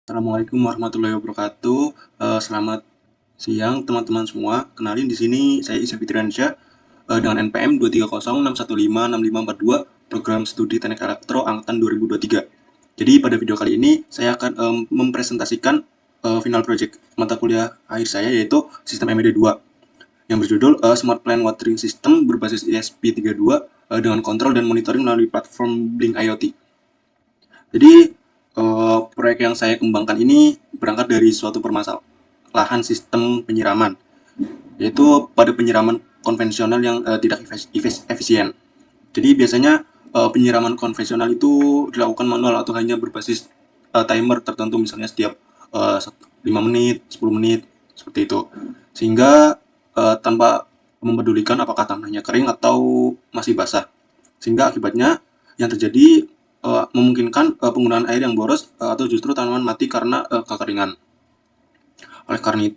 Assalamualaikum warahmatullahi wabarakatuh. Selamat siang teman-teman semua. Kenalin di sini saya Isa Fitriansyah dengan NPM 23061565542 Program Studi Teknik Elektro Angkatan 2023. Jadi pada video kali ini saya akan mempresentasikan final project mata kuliah akhir saya yaitu Sistem MED 2 yang berjudul Smart Plant Watering System berbasis ESP32 dengan kontrol dan monitoring melalui platform Blink IoT. Jadi proyek yang saya kembangkan ini berangkat dari suatu permasalahan sistem penyiraman, yaitu pada penyiraman konvensional yang tidak efisien. Jadi biasanya penyiraman konvensional itu dilakukan manual atau hanya berbasis timer tertentu, misalnya setiap 5 menit, 10 menit, seperti itu. Sehingga tanpa mempedulikan apakah tanahnya kering atau masih basah. Sehingga akibatnya yang terjadi memungkinkan penggunaan air yang boros atau justru tanaman mati karena kekeringan. Oleh karena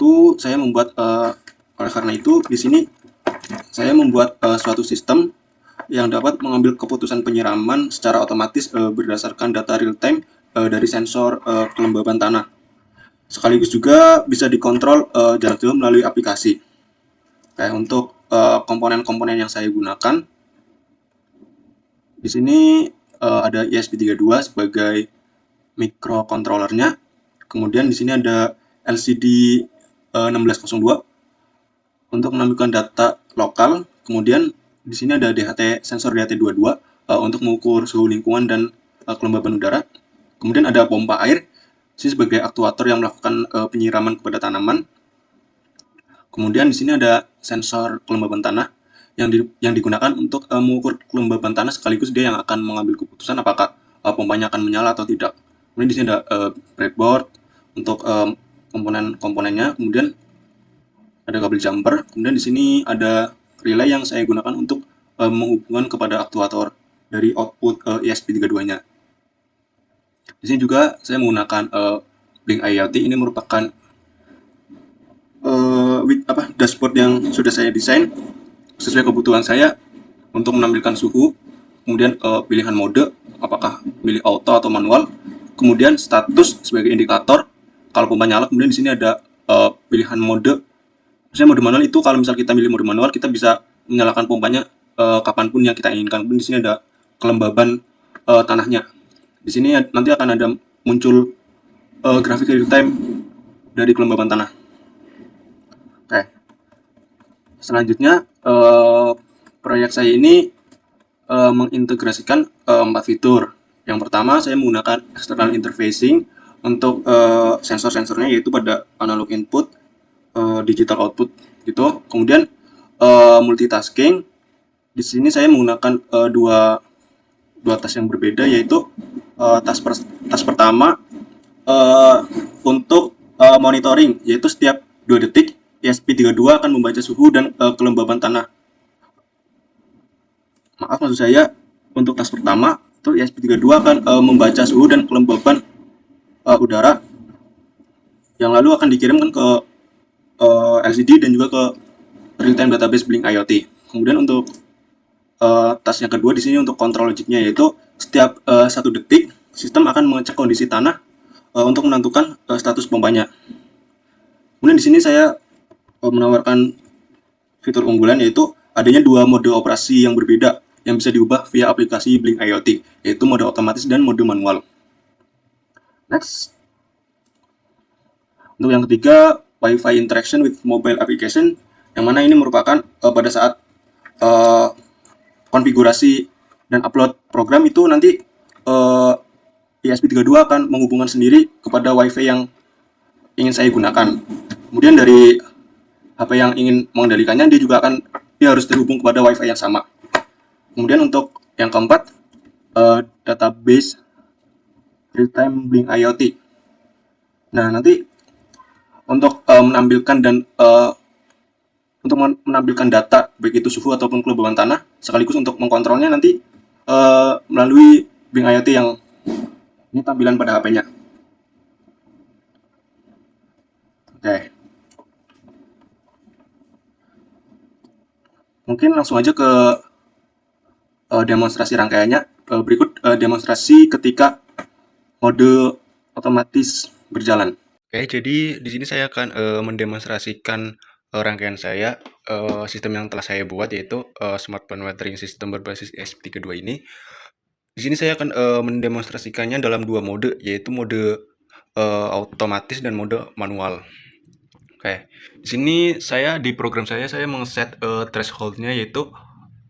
itu di sini saya membuat suatu sistem yang dapat mengambil keputusan penyiraman secara otomatis berdasarkan data real time dari sensor kelembaban tanah. Sekaligus juga bisa dikontrol jarak jauh melalui aplikasi. Kayak untuk komponen-komponen yang saya gunakan, di sini ada ESP32 sebagai microcontrollernya. Kemudian di sini ada LCD 1602 untuk menampilkan data lokal. Kemudian di sini ada DHT sensor DHT22 untuk mengukur suhu lingkungan dan kelembaban udara. Kemudian ada pompa air ini sebagai aktuator yang melakukan penyiraman kepada tanaman. Kemudian di sini ada sensor kelembaban tanah yang digunakan untuk mengukur kelembaban tanah, sekaligus dia yang akan mengambil keputusan apakah pompanya akan menyala atau tidak. Kemudian di sini ada breadboard untuk komponen-komponennya. Kemudian ada kabel jumper. Kemudian di sini ada relay yang saya gunakan untuk menghubungkan kepada aktuator dari output ESP32-nya. Di sini juga saya menggunakan Blink IoT. Ini merupakan dashboard yang sudah saya desain sesuai kebutuhan saya untuk menampilkan suhu, kemudian pilihan mode, apakah pilih auto atau manual, kemudian status sebagai indikator kalau pompa nyala. Kemudian di sini ada pilihan mode. Misalnya mode manual itu kalau misal kita milih mode manual, kita bisa menyalakan pompanya kapanpun yang kita inginkan. Kemudian di sini ada kelembaban tanahnya. Di sini nanti akan ada muncul grafik real time dari kelembaban tanah. Oke. Selanjutnya proyek saya ini mengintegrasikan 4 fitur. Yang pertama, saya menggunakan external interfacing untuk sensor-sensornya, yaitu pada analog input, digital output gitu. Kemudian multitasking. Di sini saya menggunakan dua tas yang berbeda, yaitu tas pertama untuk monitoring, yaitu setiap 2 detik ESP32 akan membaca suhu dan kelembaban tanah. Maaf, maksud saya untuk tas pertama itu ESP32 akan membaca suhu dan kelembaban udara yang lalu akan dikirimkan ke LCD dan juga ke real-time database Blink IoT. Kemudian untuk tas yang kedua di sini untuk kontrol logiknya, yaitu setiap 1 detik sistem akan mengecek kondisi tanah untuk menentukan status pompanya. Kemudian di sini saya menawarkan fitur unggulan, yaitu adanya 2 mode operasi yang berbeda yang bisa diubah via aplikasi Blink IoT, yaitu mode otomatis dan mode manual. Next. Untuk yang ketiga, Wi-Fi interaction with mobile application, yang mana ini merupakan pada saat konfigurasi dan upload program itu nanti ESP32 akan menghubungkan sendiri kepada Wi-Fi yang ingin saya gunakan. Kemudian dari HP yang ingin mengendalikannya, dia harus terhubung kepada Wi-Fi yang sama. Kemudian untuk yang keempat, database real-time Blink IoT. Nah, nanti untuk menampilkan data baik itu suhu ataupun kelembaban tanah, sekaligus untuk mengkontrolnya nanti melalui Blink IoT yang ini tampilan pada HP-nya. Oke. Mungkin langsung aja ke demonstrasi rangkaiannya. Berikut demonstrasi ketika mode otomatis berjalan. Oke, jadi di sini saya akan mendemonstrasikan rangkaian saya sistem yang telah saya buat, yaitu smartphone metering system berbasis ESP32 ini. Di sini saya akan mendemonstrasikannya dalam dua mode, yaitu mode otomatis dan mode manual. Oke, di sini saya di program saya meng-set threshold-nya, yaitu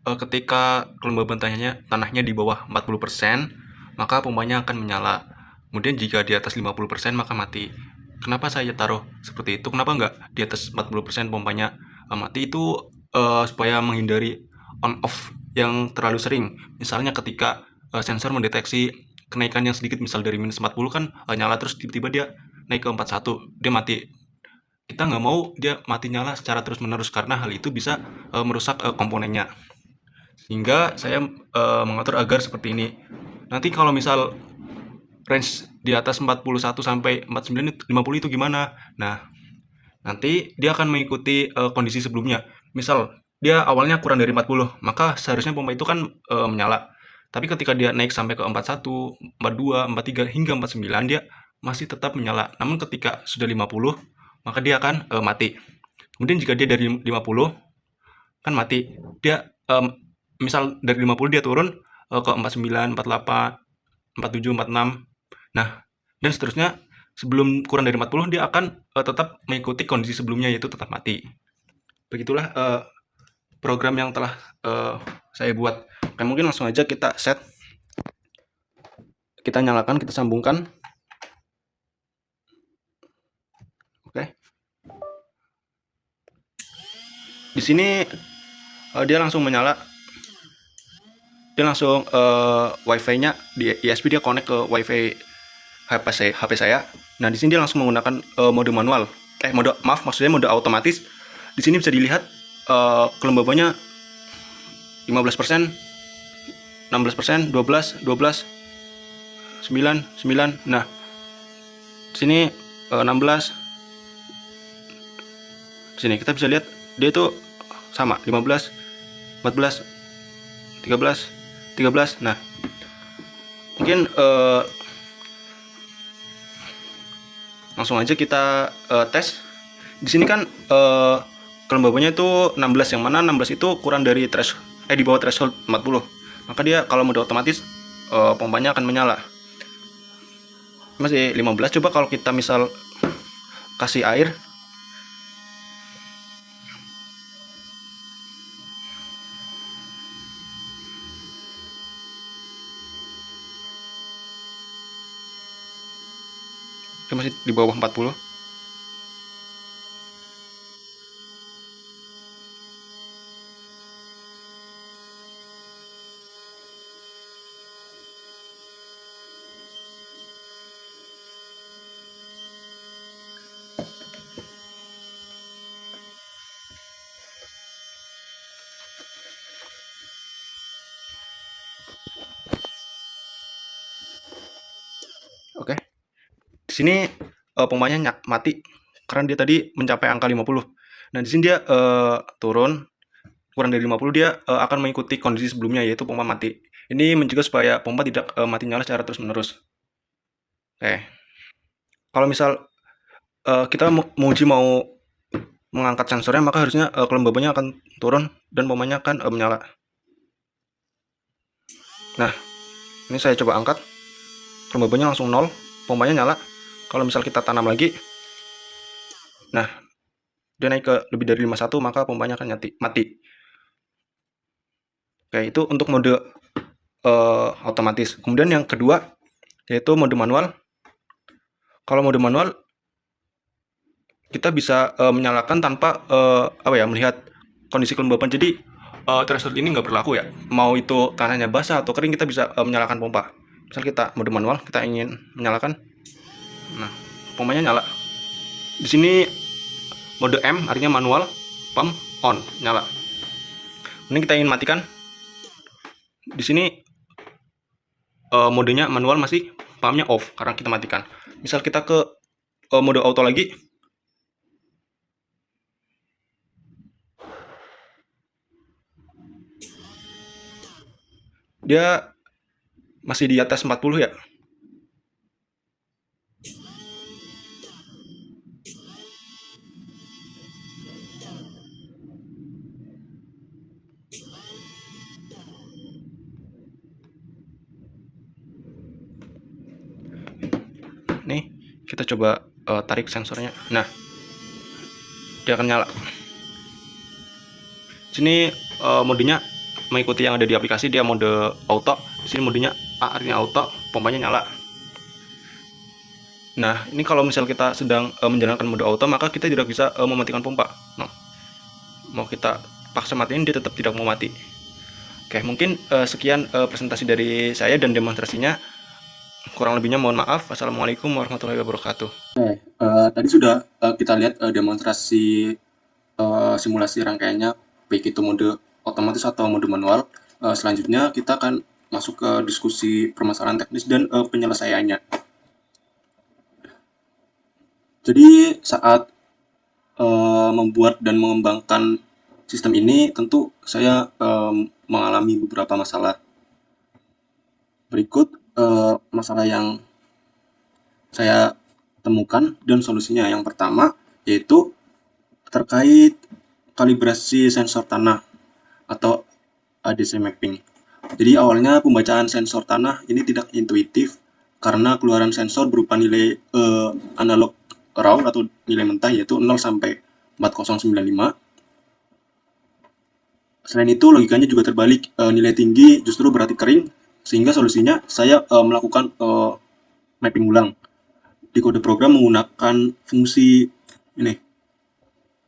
ketika kelembaban tanahnya di bawah 40%, maka pompanya akan menyala. Kemudian jika di atas 50% maka mati. Kenapa saya taruh seperti itu? Kenapa nggak di atas 40% pompanya mati? Itu supaya menghindari on off yang terlalu sering. Misalnya ketika sensor mendeteksi kenaikan yang sedikit, misal dari minus 40 kan nyala, terus tiba-tiba dia naik ke 41, dia mati. Kita nggak mau dia mati nyala secara terus-menerus, karena hal itu bisa merusak komponennya. Sehingga saya mengatur agar seperti ini. Nanti kalau misal range di atas 41 sampai 49, 50 itu gimana? Nah, nanti dia akan mengikuti kondisi sebelumnya. Misal dia awalnya kurang dari 40, maka seharusnya pompa itu kan menyala. Tapi ketika dia naik sampai ke 41, 42, 43 hingga 49, dia masih tetap menyala. Namun ketika sudah 50, maka dia akan mati. Kemudian jika dia dari 50 kan mati, dia misal dari 50 dia turun ke 49, 48, 47, 46. Nah, dan seterusnya sebelum kurang dari 40 dia akan tetap mengikuti kondisi sebelumnya, yaitu tetap mati. Begitulah program yang telah saya buat. Oke, mungkin langsung aja kita set. Kita nyalakan, kita sambungkan. Oke. Di sini dia langsung menyala. Dia langsung wifi-nya di ISP, dia connect ke wifi HP saya. Nah, di sini dia langsung menggunakan mode manual. Maksudnya mode otomatis. Di sini bisa dilihat kelembabannya 15%, 16%, 12, 12, 9, 9. Nah, di sini 16. Di sini kita bisa lihat dia itu sama, 15, 14, 13, 13. Nah, mungkin langsung aja kita tes. Di sini kan kelembabannya itu 16, yang mana 16 itu kurang dari di bawah threshold 40. Maka dia kalau mode otomatis pompanya akan menyala. Masih 15. Coba kalau kita misal kasih air. Dia masih di bawah 40. Oke. Di sini pompanya mati karena dia tadi mencapai angka 50. Nah, di sini dia turun kurang dari 50, dia akan mengikuti kondisi sebelumnya, yaitu pompa mati. Ini mencegah supaya pompa tidak mati nyala secara terus-menerus. Oke. Kalau misal kita mau mengangkat sensornya, maka harusnya kelembabannya akan turun dan pompanya akan menyala. Nah, ini saya coba angkat, kelembabannya langsung 0, pompanya nyala. Kalau misal kita tanam lagi, nah, dia naik ke lebih dari 51, maka pompanya akan mati. Oke, itu untuk mode otomatis. Kemudian yang kedua, yaitu mode manual. Kalau mode manual, kita bisa menyalakan tanpa melihat kondisi kelembaban. Jadi threshold ini nggak berlaku ya. Mau itu tanahnya basah atau kering, kita bisa menyalakan pompa. Misal kita mode manual, kita ingin menyalakan, nah, pompanya nyala. Di sini mode M artinya manual, pump on, nyala. Ini kita ingin matikan. Di sini modenya manual, masih pumpnya off karena kita matikan. Misal kita ke mode auto lagi, dia masih di atas 40 ya. Kita coba tarik sensornya. Nah, dia akan nyala. Sini modenya mengikuti yang ada di aplikasi, dia mode auto. Di sini modenya A, artinya auto, pompanya nyala. Nah, ini kalau misal kita sedang menjalankan mode auto, maka kita tidak bisa mematikan pompa. Nah, mau kita paksa matiin, dia tetap tidak mau mati. Oke, mungkin sekian presentasi dari saya dan demonstrasinya. Kurang lebihnya mohon maaf. Wassalamualaikum warahmatullahi wabarakatuh. Oke, tadi sudah kita lihat demonstrasi simulasi rangkaiannya, baik itu mode otomatis atau mode manual. Selanjutnya kita akan masuk ke diskusi permasalahan teknis dan penyelesaiannya. Jadi saat membuat dan mengembangkan sistem ini, tentu saya mengalami beberapa masalah. Berikut masalah yang saya temukan dan solusinya. Yang pertama yaitu terkait kalibrasi sensor tanah atau ADC mapping. Jadi awalnya pembacaan sensor tanah ini tidak intuitif karena keluaran sensor berupa nilai analog raw atau nilai mentah, yaitu 0 sampai 4095. Selain itu logikanya juga terbalik, nilai tinggi justru berarti kering, sehingga solusinya saya melakukan mapping ulang di kode program menggunakan fungsi ini,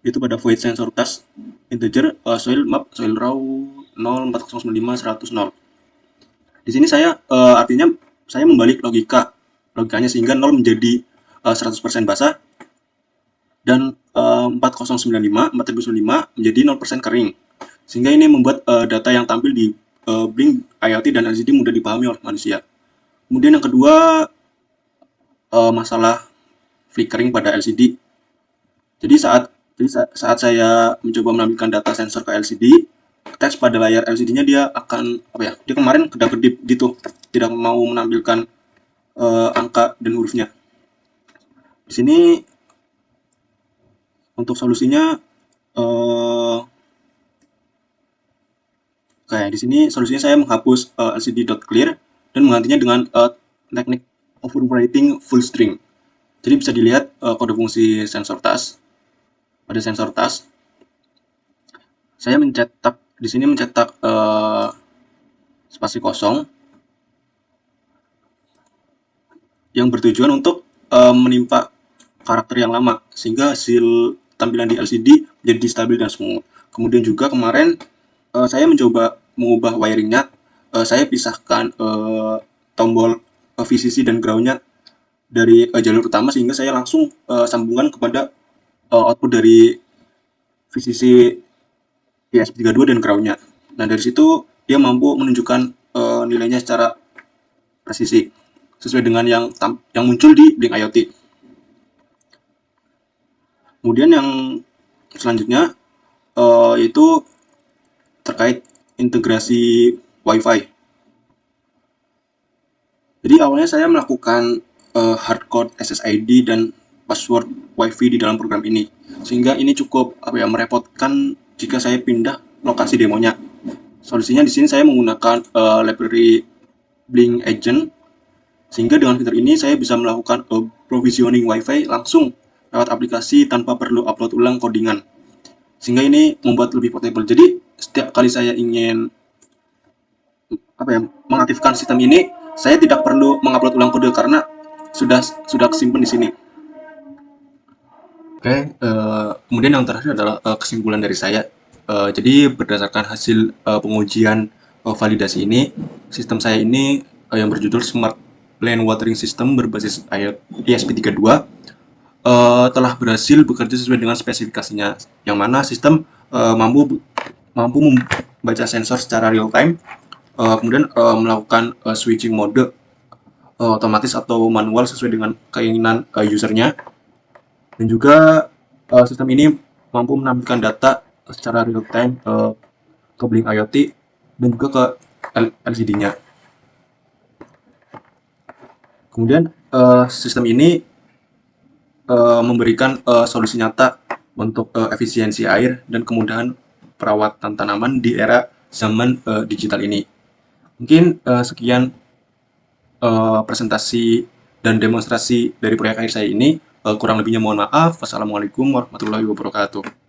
itu pada void sensor task integer soil map soil raw 0 4095 100 0. Di sini saya artinya saya membalik logikanya sehingga 0 menjadi 100% basah dan 4095 menjadi 0% kering, sehingga ini membuat data yang tampil di Blink IoT dan LCD mudah dipahami oleh manusia. Kemudian yang kedua, masalah flickering pada LCD. Jadi saat saya mencoba menampilkan data sensor ke LCD, teks pada layar LCD-nya dia akan dia kemarin kedap-kedip gitu, tidak mau menampilkan angka dan hurufnya. Di sini untuk solusinya kayak di sini solusinya saya menghapus LCD.clear dan menggantinya dengan teknik overwriting full string. Jadi bisa dilihat kode fungsi sensor task. Pada sensor task, saya mencetak di sini spasi kosong yang bertujuan untuk menimpa karakter yang lama, sehingga hasil tampilan di LCD jadi stabil dan smooth. Kemudian juga kemarin saya mencoba mengubah wiringnya. Saya pisahkan tombol VCC dan groundnya dari jalur utama, sehingga saya langsung sambungan kepada output dari VCC ESP32 dan groundnya. Nah, dari situ dia mampu menunjukkan nilainya secara presisi sesuai dengan yang muncul di Blink IoT. Kemudian yang selanjutnya yaitu terkait integrasi Wi-Fi. Jadi awalnya saya melakukan hardcode SSID dan password Wi-Fi di dalam program ini, sehingga ini cukup merepotkan jika saya pindah lokasi demonya. Solusinya di sini saya menggunakan library Blink Agent, sehingga dengan fitur ini saya bisa melakukan provisioning Wi-Fi langsung lewat aplikasi tanpa perlu upload ulang codingan, sehingga ini membuat lebih portable. Jadi setiap kali saya ingin mengaktifkan sistem ini, saya tidak perlu mengupload ulang kode karena sudah kesimpan di sini. Oke, kemudian yang terakhir adalah kesimpulan dari saya. Jadi berdasarkan hasil pengujian validasi ini, sistem saya ini yang berjudul Smart Plant Watering System berbasis ESP32 telah berhasil bekerja sesuai dengan spesifikasinya, yang mana sistem mampu membaca sensor secara real time, kemudian melakukan switching mode otomatis atau manual sesuai dengan keinginan usernya, dan juga sistem ini mampu menampilkan data secara real time ke Blink IoT dan juga ke LCD-nya. Kemudian sistem ini memberikan solusi nyata untuk efisiensi air dan kemudahan perawatan tanaman di era zaman digital ini. Mungkin sekian presentasi dan demonstrasi dari proyek air saya ini. Kurang lebihnya mohon maaf. Wassalamualaikum warahmatullahi wabarakatuh.